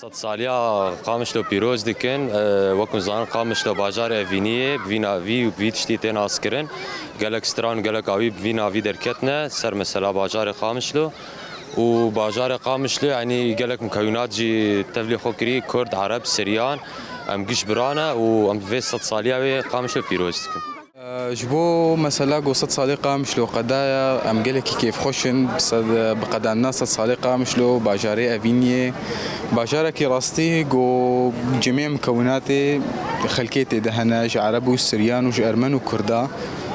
صد سالیا قامشلو پیروز دکن وکن زان قامشلو باجار اوینیه بوینا وی تشتی تناس کرن گلک ستران گلک آوی بوینا وی درکتنه سر مثلا باجار قامشلو و باجار قامشلو يعني گلک مكونات جي تفلي خوكري كرد عرب سريان ام گش برانه و ام في صد سالیا قامشلو پیروز دکن جبو مثلا قصة صديقة مشلو قدايا أم قالك كيف خوشن بقدا الناس صديقة مشلو باجاري أفينية باجارة كي راستي جو جميع مكوناتي خلكيتي دهناج عربي وسريان وأرمن وكردا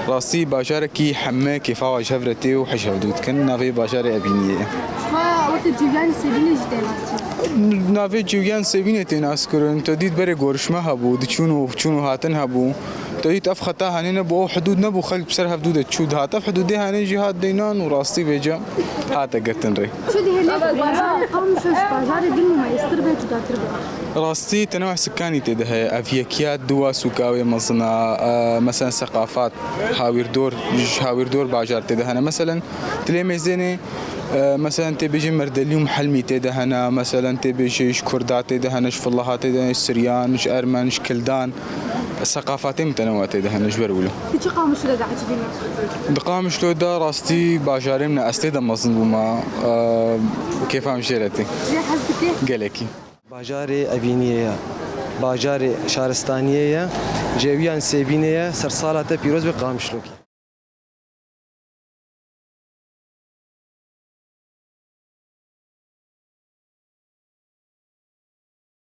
راستي باجارة كي حمى كيفا جفرتي وحشودود كنا في باجاري أفينية وقت جيوان سيبيني جدي نافي جيوان سيبيني تناس كرن تديد بري غورش ما هبو دشونو هاتن هبو تريد أفخطها هنينا بو حدود نبو خلق بسرها حدود تشود هات أف حدود هني جهات دينان وراستي بيجا هات قتن ري شو دي هناك باجار قوم شو باجار دين ما يستربي تداتربي راستي تنوع سكاني تده أفيكيات دوا سكاوي مصنع مثلا ثقافات هاوير دور باجار تده هنا مثلا تلميذني مثلا تبيجي مردليوم حلمي تدهنا مثلا تبيجي كردات تدهنا فلاحات تدهنا سريان أرمن كلدان الثقافات متنوعة تدهنا جبرولو. تيجي قامش لدا عجبيني. قامش لدا راستي باجاري من أستيدا مصنوما كيف عم شيرتي؟ زي حسبتي؟ قالكي. باجاري أبينية باجاري شارستانية جويان سيبينية سرسالة بيروز بقامشلوكي.